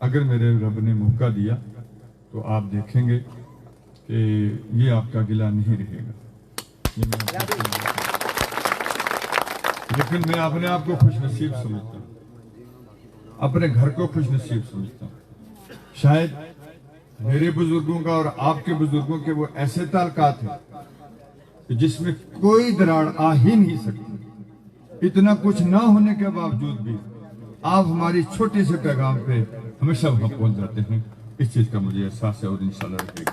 اگر میرے رب نے موقع دیا تو آپ دیکھیں گے کہ یہ آپ کا گلہ نہیں رہے گا. لیکن میں اپنے آپ کو خوش نصیب سمجھتا ہوں, اپنے گھر کو خوش نصیب سمجھتا ہوں. شاید میرے بزرگوں کا اور آپ کے بزرگوں کے وہ ایسے تعلقات ہیں کہ جس میں کوئی دراڑ آ ہی نہیں سکتی. اتنا کچھ نہ ہونے کے باوجود بھی آپ ہماری چھوٹے سے پیغام پہ ہمیشہ وہاں پہنچ جاتے ہیں. اس چیز کا مجھے احساس ہے اور انشاءاللہ رہے گا.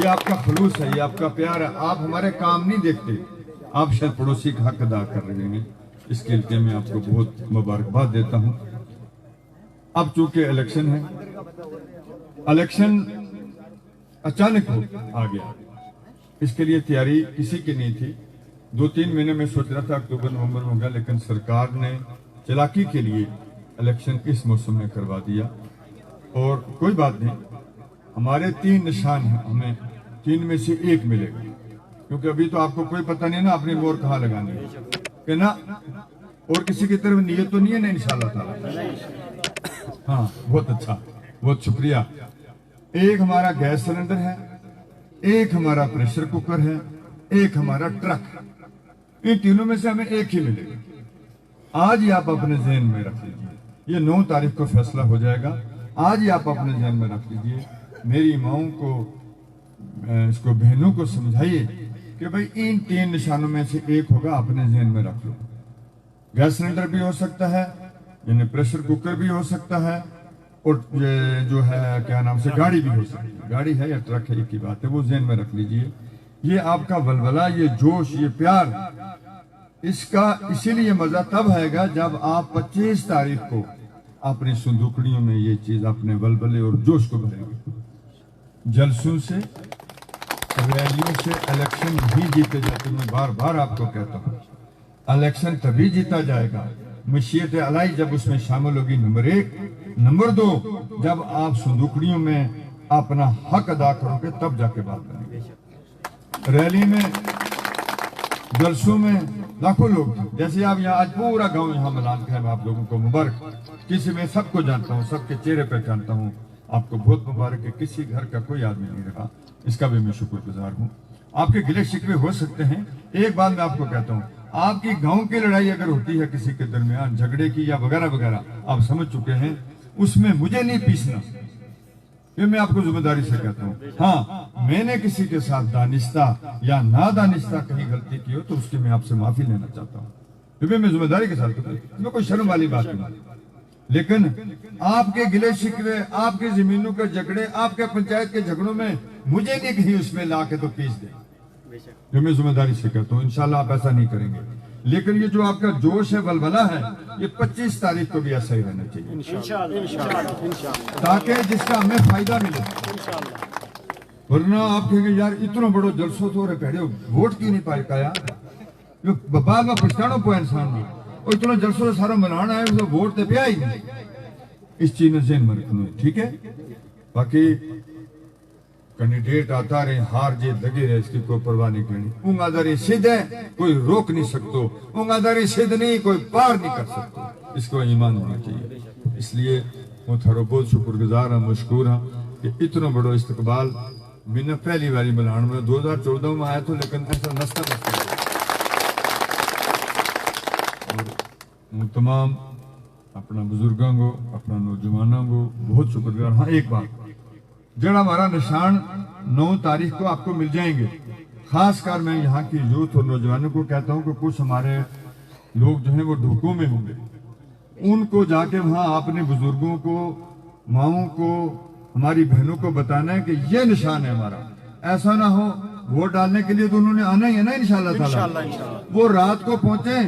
یہ آپ کا خلوص ہے, یہ آپ کا پیار ہے. آپ ہمارے کام نہیں دیکھتے, آپ شاید پڑوسی کا حق ادا کر رہے ہیں. اس کے لیے میں آپ کو بہت مبارکباد دیتا ہوں. اب چونکہ الیکشن ہے, الیکشن اچانک آ گیا, اس کے لیے تیاری کسی کی نہیں تھی. 2-3 مہینے میں سوچ رہا تھا اکتوبر نومبر میں ہوگا, لیکن سرکار نے چلاکی کے لیے الیکشن اس موسم میں کروا دیا. اور کوئی بات نہیں, ہمارے 3 نشان ہیں, ہمیں 3 میں سے ایک ملے گا, کیونکہ ابھی تو آپ کو کوئی پتہ نہیں نا اپنی مور کہاں لگانی ہے, کہ نا اور کسی کی طرف نیت تو نہیں ہے نا انشاءاللہ تعالی. ہاں بہت اچھا, بہت شکریہ. ایک ہمارا گیس سلنڈر ہے, ایک ہمارا پریشر کوکر ہے, ایک ہمارا ٹرک. ان تینوں میں سے ہمیں ایک ہی ملے گا. آج ہی آپ اپنے ذہن میں رکھ لیجیے, یہ 9 تاریخ کو فیصلہ ہو جائے گا. آج ہی آپ اپنے ذہن میں رکھ لیجیے. میری ماؤں کو, اس کو بہنوں کو سمجھائیے کہ بھئی ان 3 نشانوں میں سے ایک ہوگا, اپنے ذہن میں رکھ لو. گیس سلنڈر بھی ہو سکتا ہے, یعنی پریشر کوکر بھی ہو سکتا ہے, اور جو ہے کیا نام سے گاڑی بھی ہو سکتی ہے. گاڑی ہے یا ٹرک ہے, ایک ہی بات ہے, وہ ذہن میں رکھ لیجئے. یہ آپ کا ولولہ, یہ جوش, یہ پیار, اس کا اسی لیے مزہ تب آئے گا جب آپ 25 تاریخ کو اپنی صندوقڑیوں میں یہ چیز اپنے ولولے اور جوش کو بھریں گے. جلسوں سے, ریلیوں سے الیکشن نہیں جیتے جاتے. میں بار بار آپ کو کہتا ہوں, الیکشن تبھی جیتا جائے گا مشیت الہی جب اس میں شامل ہوگی. نمبر 1. نمبر 2, جب آپ صندوقڑیوں میں اپنا حق ادا کرو گے تب جا کے بات کریں گے. ریلی میں, جلسوں میں لاکھوں لوگ تھے. جیسے آپ یہاں, آج پورا گاؤں یہاں ملان کا ہے. میں آپ لوگوں کو مبارک, کسی میں سب کو جانتا ہوں, سب کے چہرے پہ جانتا ہوں. آپ کو بہت مبارک ہے. کسی گھر کا کوئی آدمی نہیں رہا, اس کا بھی میں شکر گزار ہوں. آپ کے گلے شکوے ہو سکتے ہیں. ایک بات میں آپ کو کہتا ہوں, آپ کی گاؤں کی لڑائی اگر ہوتی ہے کسی کے درمیان, جھگڑے کی یا وغیرہ وغیرہ, آپ سمجھ چکے ہیں, اس میں مجھے نہیں پیسنا. یہ میں آپ کو ذمہ داری سے کہتا ہوں. ہاں, میں نے کسی کے ساتھ دانستہ یا نادانستہ کہیں غلطی کی ہو تو اس کی میں آپ سے معافی لینا چاہتا ہوں. یہ میں ذمہ داری کے ساتھ کہتا ہوں, میں کوئی شرم والی بات نہیں. لیکن آپ کے گلے شکوے, آپ کی زمینوں کے جھگڑے, آپ کے پنچایت کے جھگڑوں میں مجھے نہیں کہیں اس میں لا کے تو پیس دیں. یہ میں ذمہ داری سے کہتا ہوں, انشاءاللہ آپ ایسا نہیں کریں گے. لیکن یہ جو آپ کا جوش ہے, ولولہ ہے, یہ 25 تاریخ کو بھی ایسا ہی رہنا چاہیے, تاکہ جس کا ہمیں فائدہ ملے. ورنہ آپ کہیں گے یار اتنا بڑو جلسوں تو رہے پیڑے ووٹ کی نہیں پائے کا یار, بعد میں پچھتاڑوں پہ انسان بھی اور اتنا جلسوں سے سارا منانا ہے, ووٹ تے پیا ہی نہیں. اس چیز میں ذہن میں رکھنا ہے, ٹھیک ہے. باقی کینڈیڈیٹ آتا رہے, ہار جیت لگے رہے, اس کی کوئی پرواہ نہیں کرنی. اونگاداری سدھ ہے, کوئی روک نہیں سکتو. اونگاداری سدھ نہیں, کوئی پار نہیں کر سکتو. اس کو ایمان ہونا چاہیے. اس لیے میں تھارو بہت شکر گزار ہوں, مشکور ہوں کہ اتنا بڑو استقبال میں نے پہلی باری ملان میں 2014 میں آیا تھا, لیکن ایسا نستا تمام اپنا بزرگوں کو, اپنا نوجوانوں کو بہت شکر گزار. ہاں ایک بات, جڑا ہمارا نشان 9 تاریخ کو آپ کو مل جائیں گے. خاص کر میں یہاں کی یوتھ اور نوجوانوں کو کہتا ہوں کہ کچھ ہمارے لوگ جو ہیں وہ ڈھوکوں میں ہوں گے, ان کو جا کے وہاں اپنے بزرگوں کو, ماؤں کو, ہماری بہنوں کو بتانا ہے کہ یہ نشان ہے ہمارا. ایسا نہ ہو ووٹ ڈالنے کے لیے تو انہوں نے آنا ہی ہے نا انشاءاللہ تعالی. وہ رات کو پہنچے,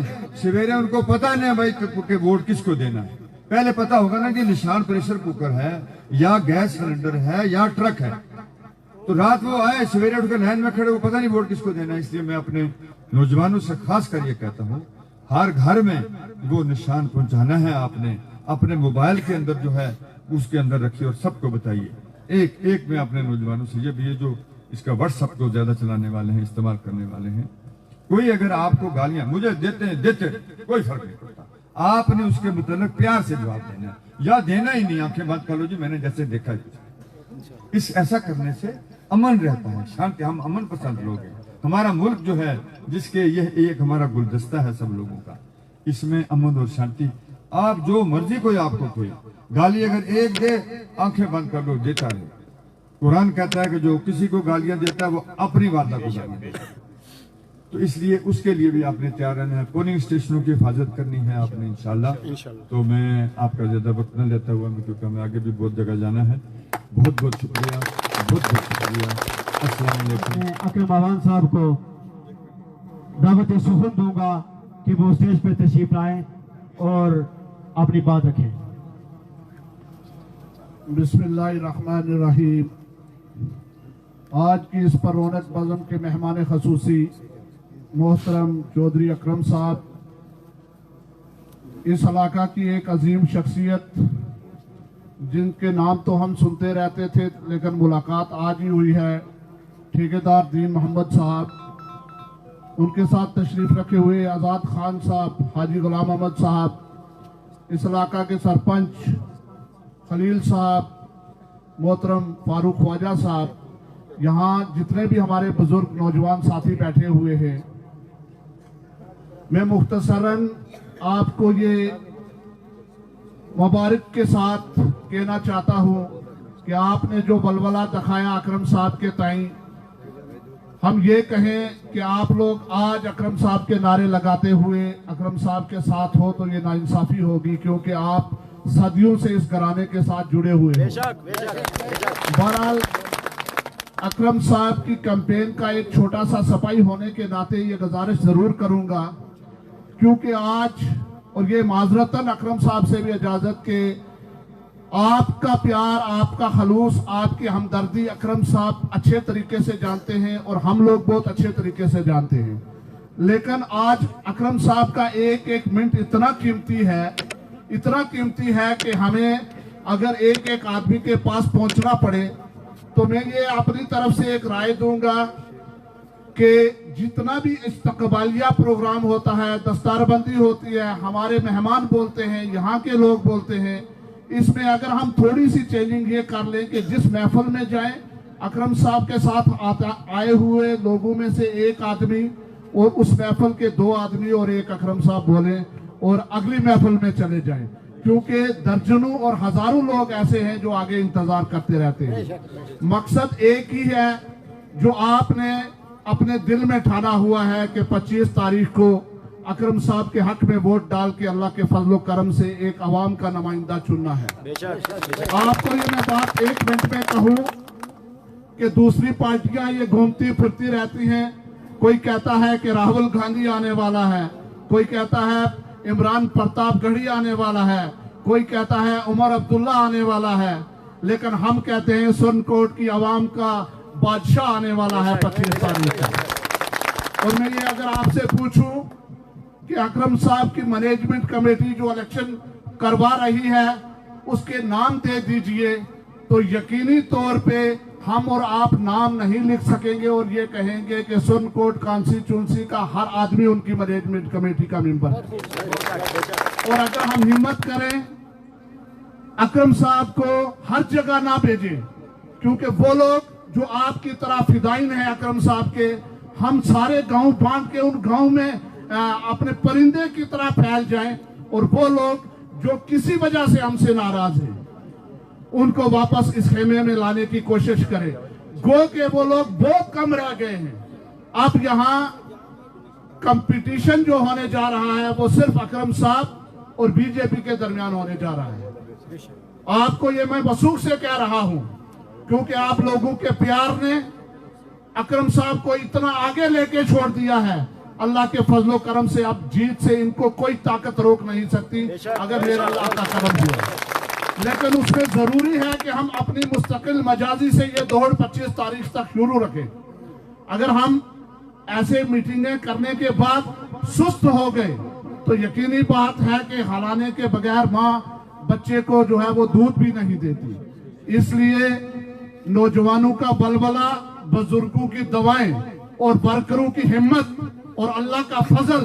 سویرے ان کو پتہ نہیں ہے بھائی کہ ووٹ کس کو دینا ہے. پہلے پتہ ہوگا نا کہ نشان پریشر کوکر ہے یا گیس سلنڈر ہے یا ٹرک ہے, تو رات وہ آئے, سویرے اٹھ کر لائن میں کھڑے, وہ پتہ نہیں ووٹ کس کو دینا ہے. اس لیے میں اپنے نوجوانوں سے خاص کر یہ کہتا ہوں, ہر گھر میں وہ نشان پہنچانا ہے. آپ نے اپنے موبائل کے اندر جو ہے اس کے اندر رکھیے اور سب کو بتائیے. ایک میں اپنے نوجوانوں سے یہ بھی, جو اس کا واٹس ایپ کو زیادہ چلانے والے ہیں, استعمال کرنے والے ہیں, کوئی اگر آپ کو گالیاں مجھے دیتے کوئی فرق نہیں پڑتا. آپ نے اس کے متعلق پیار سے جواب دینا ہے، یا دینا ہی نہیں، آنکھیں بند کر لو جی میں نے جیسے دیکھا ہے۔ اس ایسا کرنے سے امن رہتا ہے، شانتی، ہم امن پسند لوگ ہیں۔ ہمارا ملک جو ہے جس کے یہ ایک ہمارا گلدستہ ہے سب لوگوں کا، اس میں امن اور شانتی۔ آپ جو مرضی کوئی آپ کو کوئی گالی اگر ایک دے، آنکھیں بند کر لو، دیتا رہے۔ قرآن کہتا ہے کہ جو کسی کو گالیاں دیتا ہے وہ اپنی والدہ کو گالیاں دیتا ہے۔ تو اس لیے اس کے لیے بھی آپ نے تیار رہنا ہے، پولنگ اسٹیشنوں کی حفاظت کرنی ہے آپ نے انشاءاللہ۔ تو میں آپ کا زیادہ وقت نہ لیتا ہوا کیونکہ ہمیں آگے بھی بہت جگہ جانا ہے۔ بہت بہت شکریہ، بہت بہت شکریہ۔ السلام علیکم۔ میں اکرم آوان صاحب کو دعوت سخن دوں گا کہ وہ اسٹیج پہ تشریف لائیں اور اپنی بات رکھیں۔ بسم اللہ الرحمن الرحیم۔ آج کی اس پر رونق بزم کے مہمان خصوصی محترم چودھری اکرم صاحب، اس علاقہ کی ایک عظیم شخصیت جن کے نام تو ہم سنتے رہتے تھے لیکن ملاقات آج ہی ہوئی ہے، ٹھیکیدار دین محمد صاحب، ان کے ساتھ تشریف رکھے ہوئے آزاد خان صاحب، حاجی غلام احمد صاحب، اس علاقہ کے سرپنچ خلیل صاحب، محترم فاروق خواجہ صاحب، یہاں جتنے بھی ہمارے بزرگ نوجوان ساتھی بیٹھے ہوئے ہیں، میں مختصراً آپ کو یہ مبارک کے ساتھ کہنا چاہتا ہوں کہ آپ نے جو بلبلہ دکھایا اکرم صاحب کے تئیں، ہم یہ کہیں کہ آپ لوگ آج اکرم صاحب کے نعرے لگاتے ہوئے اکرم صاحب کے ساتھ ہو تو یہ ناانصافی ہوگی، کیونکہ آپ صدیوں سے اس گھرانے کے ساتھ جڑے ہوئے ہیں۔ بہرحال اکرم صاحب کی کمپین کا ایک چھوٹا سا سپاہی ہونے کے ناطے یہ گزارش ضرور کروں گا، کیونکہ آج اور یہ معذرتاً اکرم صاحب سے بھی اجازت کہ آپ کا پیار، آپ کا خلوص، آپ کی ہمدردی اکرم صاحب اچھے طریقے سے جانتے ہیں اور ہم لوگ بہت اچھے طریقے سے جانتے ہیں، لیکن آج اکرم صاحب کا ایک ایک منٹ اتنا قیمتی ہے کہ ہمیں اگر ایک ایک آدمی کے پاس پہنچنا پڑے تو میں یہ اپنی طرف سے ایک رائے دوں گا کہ جتنا بھی استقبالیہ پروگرام ہوتا ہے، دستار بندی ہوتی ہے، ہمارے مہمان بولتے ہیں، یہاں کے لوگ بولتے ہیں، اس میں اگر ہم تھوڑی سی چینجنگ یہ کر لیں کہ جس محفل میں جائیں اکرم صاحب کے ساتھ آئے ہوئے لوگوں میں سے ایک آدمی اور اس محفل کے 2 آدمی اور ایک اکرم صاحب بولیں اور اگلی محفل میں چلے جائیں، کیونکہ درجنوں اور ہزاروں لوگ ایسے ہیں جو آگے انتظار کرتے رہتے ہیں۔ مقصد ایک ہی ہے جو آپ نے اپنے دل میں ٹھانا ہوا ہے کہ 25 تاریخ کو اکرم صاحب کے حق میں ووٹ ڈال کے اللہ کے فضل و کرم سے ایک عوام کا نمائندہ چننا ہے۔ آپ کو یہ میں بات 1 منٹ میں کہوں کہ دوسری پارٹیاں یہ گھومتی پھرتی رہتی ہیں، کوئی کہتا ہے کہ راہل گاندھی آنے والا ہے، کوئی کہتا ہے عمران پرتاپ گڑھی آنے والا ہے، کوئی کہتا ہے عمر عبداللہ آنے والا ہے، لیکن ہم کہتے ہیں سن کوٹ کی عوام کا بادشاہ آنے والا ہے 25 تاریخ کو۔ اور میں یہ اگر آپ سے پوچھوں کہ اکرم صاحب کی مینجمنٹ کمیٹی جو الیکشن کروا رہی ہے اس کے نام دے دیجئے تو یقینی طور پہ ہم اور آپ نام نہیں لکھ سکیں گے اور یہ کہیں گے کہ سن کوٹ کانسٹیچوئنسی کا ہر آدمی ان کی مینجمنٹ کمیٹی کا ممبر ہے۔ اور اگر ہم ہمت کریں اکرم صاحب کو ہر جگہ نہ بھیجیں، کیونکہ وہ لوگ جو آپ کی طرح فدائین ہیں اکرم صاحب کے، ہم سارے گاؤں باندھ کے ان گاؤں میں اپنے پرندے کی طرح پھیل جائیں اور وہ لوگ جو کسی وجہ سے ہم سے ناراض ہیں ان کو واپس اس خیمے میں لانے کی کوشش کریں۔ گو کہ وہ لوگ بہت کم رہ گئے ہیں، اب یہاں کمپٹیشن جو ہونے جا رہا ہے وہ صرف اکرم صاحب اور بی جے پی کے درمیان ہونے جا رہا ہے۔ آپ کو یہ میں وثوق سے کہہ رہا ہوں کیونکہ آپ لوگوں کے پیار نے اکرم صاحب کو اتنا آگے لے کے چھوڑ دیا ہے، اللہ کے فضل و کرم سے اب جیت سے ان کو کوئی طاقت روک نہیں سکتی اگر میرا اللہ کا کرم ہوا۔ لیکن اس میں ضروری ہے کہ ہم اپنی مستقل مجازی سے یہ دوڑ 25 تاریخ تک شروع رکھیں۔ اگر ہم ایسے میٹنگیں کرنے کے بعد سست ہو گئے تو یقینی بات ہے کہ ہلانے کے بغیر ماں بچے کو جو ہے وہ دودھ بھی نہیں دیتی۔ اس لیے نوجوانوں کا بلبلہ، بزرگوں کی دعائیں اور ورکروں کی ہمت اور اللہ کا فضل